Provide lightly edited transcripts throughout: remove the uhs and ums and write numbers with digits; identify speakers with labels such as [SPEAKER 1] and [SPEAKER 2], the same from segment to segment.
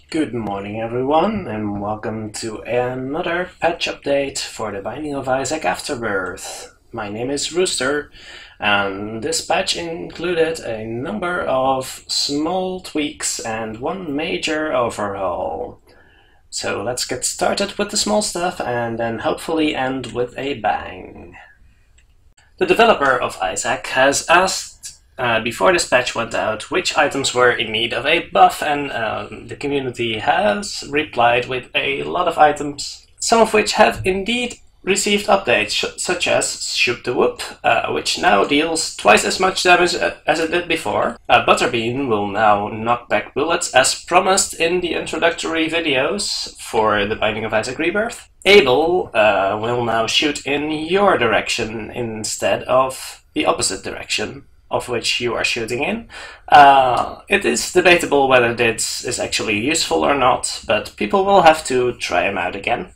[SPEAKER 1] Good morning everyone, and welcome to another patch update for the Binding of Isaac Afterbirth. My name is Rooster, and this patch included a number of small tweaks and one major overhaul. So let's get started with the small stuff and then hopefully end with a bang. The developer of Isaac has asked before this patch went out which items were in need of a buff, and the community has replied with a lot of items, some of which have indeed received updates, such as Shoot the Whoop, which now deals twice as much damage as it did before. Butterbean will now knock back bullets as promised in the introductory videos for the Binding of Isaac Rebirth. Abel will now shoot in your direction instead of the opposite direction of which you are shooting in. It is debatable whether this is actually useful or not, but people will have to try them out again.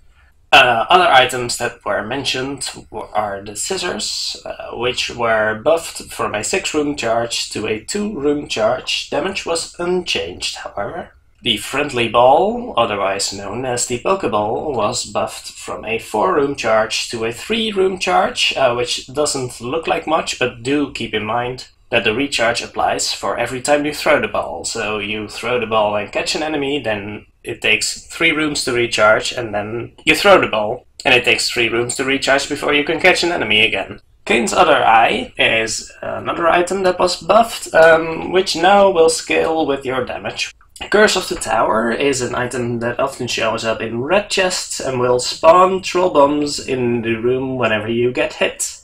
[SPEAKER 1] Other items that were mentioned are the scissors, which were buffed from a 6-room charge to a 2-room charge. Damage was unchanged, however. The friendly ball, otherwise known as the Pokeball, was buffed from a 4-room charge to a 3-room charge, which doesn't look like much, but do keep in mind that the recharge applies for every time you throw the ball. So you throw the ball and catch an enemy, then it takes 3 rooms to recharge, and then you throw the ball, and it takes 3 rooms to recharge before you can catch an enemy again. Kane's Other Eye is another item that was buffed, which now will scale with your damage. Curse of the Tower is an item that often shows up in red chests and will spawn troll bombs in the room whenever you get hit.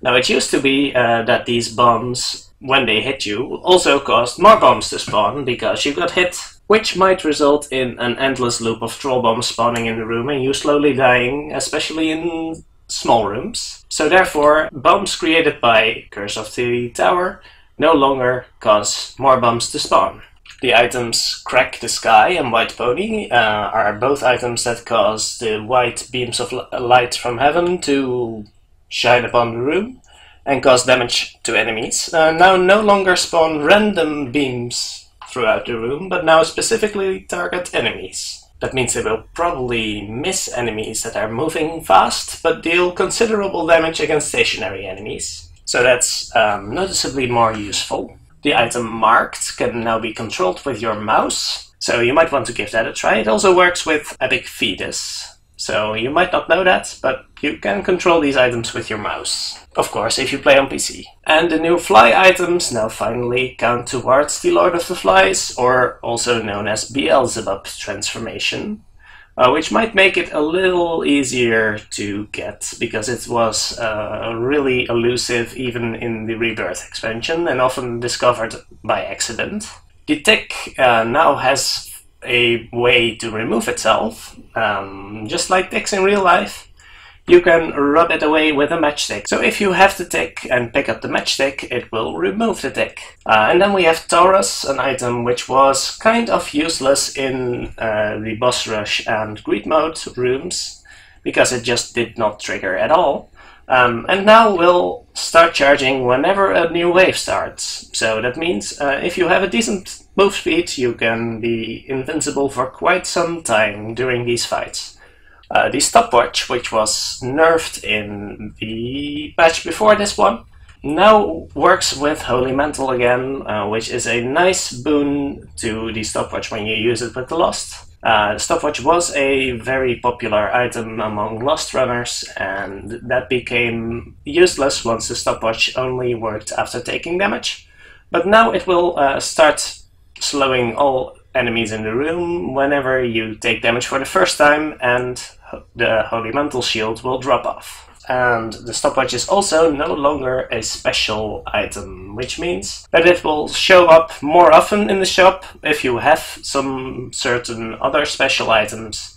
[SPEAKER 1] Now, it used to be that these bombs, when they hit you, also caused more bombs to spawn because you got hit, which might result in an endless loop of troll bombs spawning in the room and you slowly dying, especially in small rooms. So therefore, bombs created by Curse of the Tower no longer cause more bombs to spawn. The items Crack the Sky and White Pony are both items that cause the white beams of light from heaven to shine upon the room and cause damage to enemies. Now no longer spawn random beams throughout the room, but now specifically target enemies. That means they will probably miss enemies that are moving fast, but deal considerable damage against stationary enemies. So that's noticeably more useful. The item Marked can now be controlled with your mouse, so you might want to give that a try. It also works with Epic Fetus, so you might not know that, but you can control these items with your mouse. Of course, if you play on PC. And the new Fly items now finally count towards the Lord of the Flies, or also known as Beelzebub transformation, which might make it a little easier to get, because it was really elusive even in the Rebirth expansion and often discovered by accident. The tick now has a way to remove itself, just like ticks in real life. You can rub it away with a matchstick. So if you have the tick and pick up the matchstick, it will remove the tick. And then we have Taurus, an item which was kind of useless in the boss rush and greed mode rooms, because it just did not trigger at all. And now will start charging whenever a new wave starts. So that means if you have a decent move speed, you can be invincible for quite some time during these fights. The stopwatch, which was nerfed in the patch before this one, now works with Holy Mantle again, which is a nice boon to the stopwatch when you use it with the Lost. The stopwatch was a very popular item among Lost runners, and that became useless once the stopwatch only worked after taking damage. But now it will start slowing all enemies in the room whenever you take damage for the first time, and the Holy Mantle shield will drop off. And the stopwatch is also no longer a special item, which means that it will show up more often in the shop if you have some certain other special items,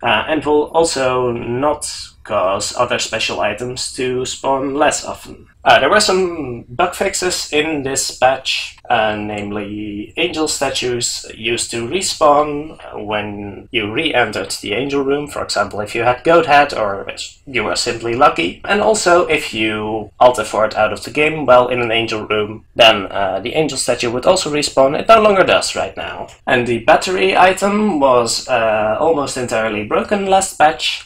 [SPEAKER 1] and will also not cause other special items to spawn less often. There were some bug fixes in this patch, namely angel statues used to respawn when you re-entered the angel room, for example if you had goat head or you were simply lucky, and also if you alt F4 out of the game while in an angel room, then the angel statue would also respawn. It no longer does right now. And the battery item was almost entirely broken last patch,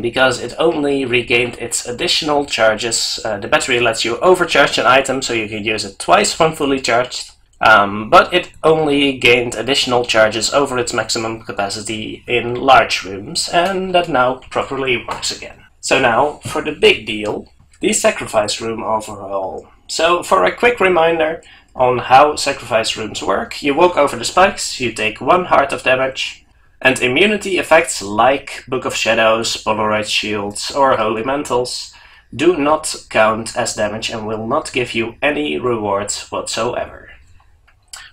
[SPEAKER 1] because it only regained its additional charges. The battery lets you overcharge an item so you can use it twice when fully charged, but it only gained additional charges over its maximum capacity in large rooms, and that now properly works again. So now for the big deal, the sacrifice room overhaul. So for a quick reminder on how sacrifice rooms work, you walk over the spikes, you take 1 heart of damage, and immunity effects like Book of Shadows, Polaroid Shields or Holy Mantles do not count as damage and will not give you any rewards whatsoever.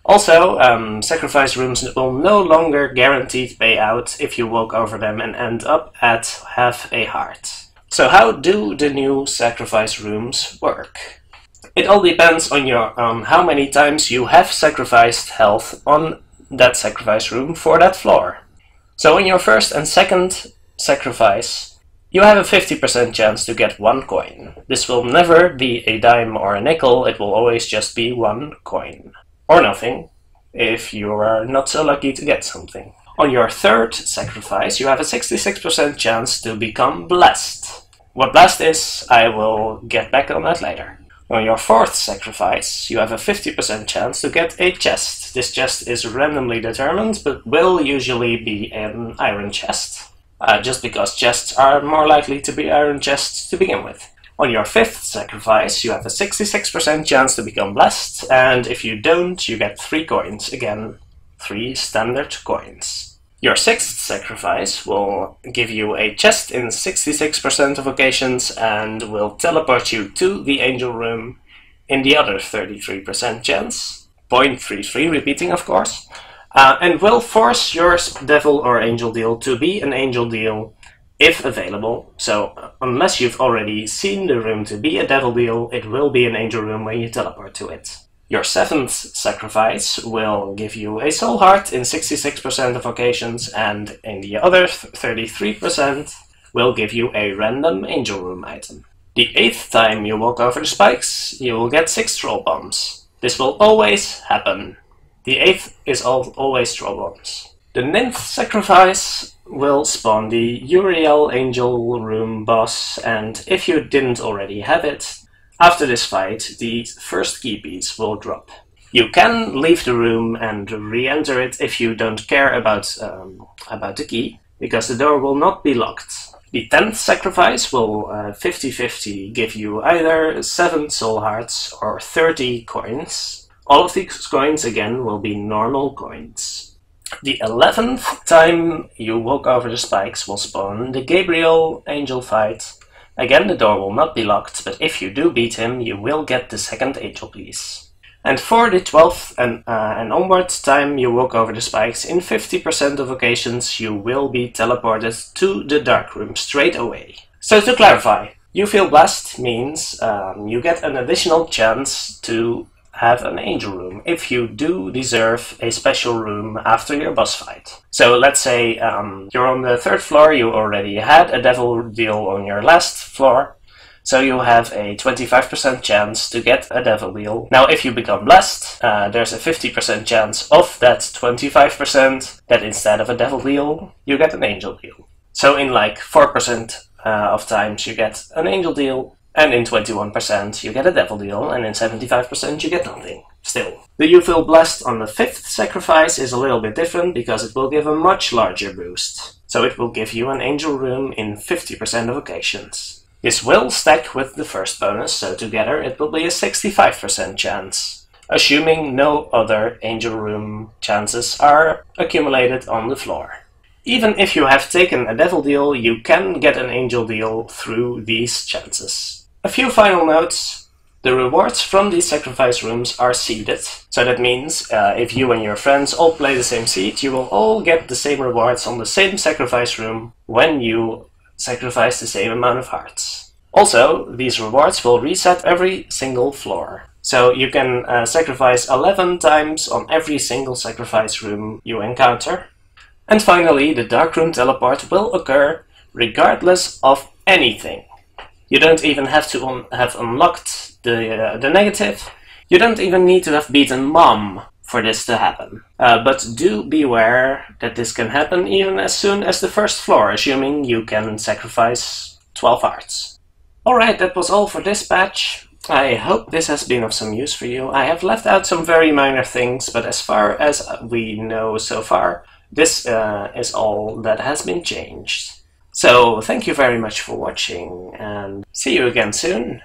[SPEAKER 1] Also, sacrifice rooms will no longer guaranteed payout if you walk over them and end up at half a heart. So how do the new sacrifice rooms work? It all depends on how many times you have sacrificed health on that sacrifice room for that floor. So on your first and second sacrifice, you have a 50% chance to get 1 coin. This will never be a dime or a nickel, it will always just be 1 coin. Or nothing, if you are not so lucky to get something. On your third sacrifice, you have a 66% chance to become blessed. What blessed is, I will get back on that later. On your fourth sacrifice, you have a 50% chance to get a chest. This chest is randomly determined, but will usually be an iron chest, just because chests are more likely to be iron chests to begin with. On your fifth sacrifice, you have a 66% chance to become blessed, and if you don't, you get 3 coins. Again, 3 standard coins. Your sixth sacrifice will give you a chest in 66% of occasions and will teleport you to the angel room in the other 33% chance, 0.33 repeating of course, and will force your devil or angel deal to be an angel deal if available. So unless you've already seen the room to be a devil deal, it will be an angel room when you teleport to it. Your seventh sacrifice will give you a soul heart in 66% of occasions, and in the other 33% will give you a random angel room item. The 8th time you walk over the spikes, you will get 6 troll bombs. This will always happen. The 8th is always troll bombs. The 9th sacrifice will spawn the Uriel angel room boss, and if you didn't already have it, after this fight, the first key piece will drop. You can leave the room and re-enter it if you don't care about the key, because the door will not be locked. The 10th sacrifice will 50-50 give you either 7 soul hearts or 30 coins. All of these coins again will be normal coins. The 11th time you walk over the spikes will spawn the Gabriel angel fight. Again, the door will not be locked, but if you do beat him, you will get the second angel piece. And for the 12th and onwards time you walk over the spikes, in 50% of occasions you will be teleported to the dark room straight away. So to clarify, you feel blessed means you get an additional chance to have an angel room if you do deserve a special room after your boss fight. So let's say you're on the 3rd floor, you already had a devil deal on your last floor, so you have a 25% chance to get a devil deal. Now if you become blessed, there's a 50% chance of that 25% that instead of a devil deal, you get an angel deal. So in like 4% of times you get an angel deal, and in 21% you get a devil deal, and in 75% you get nothing. Still. The you feel blessed on the 5th sacrifice is a little bit different because it will give a much larger boost. So it will give you an angel room in 50% of occasions. This will stack with the first bonus, so together it will be a 65% chance, assuming no other angel room chances are accumulated on the floor. Even if you have taken a devil deal, you can get an angel deal through these chances. A few final notes. The rewards from these sacrifice rooms are seeded. So that means if you and your friends all play the same seed, you will all get the same rewards on the same sacrifice room when you sacrifice the same amount of hearts. Also, these rewards will reset every single floor. So you can sacrifice 11 times on every single sacrifice room you encounter. And finally, the Dark Room teleport will occur regardless of anything. You don't even have to have unlocked the negative. You don't even need to have beaten Mom for this to happen. But do beware that this can happen even as soon as the first floor, assuming you can sacrifice 12 hearts. Alright, that was all for this patch. I hope this has been of some use for you. I have left out some very minor things, but as far as we know so far, this is all that has been changed. So thank you very much for watching, and see you again soon.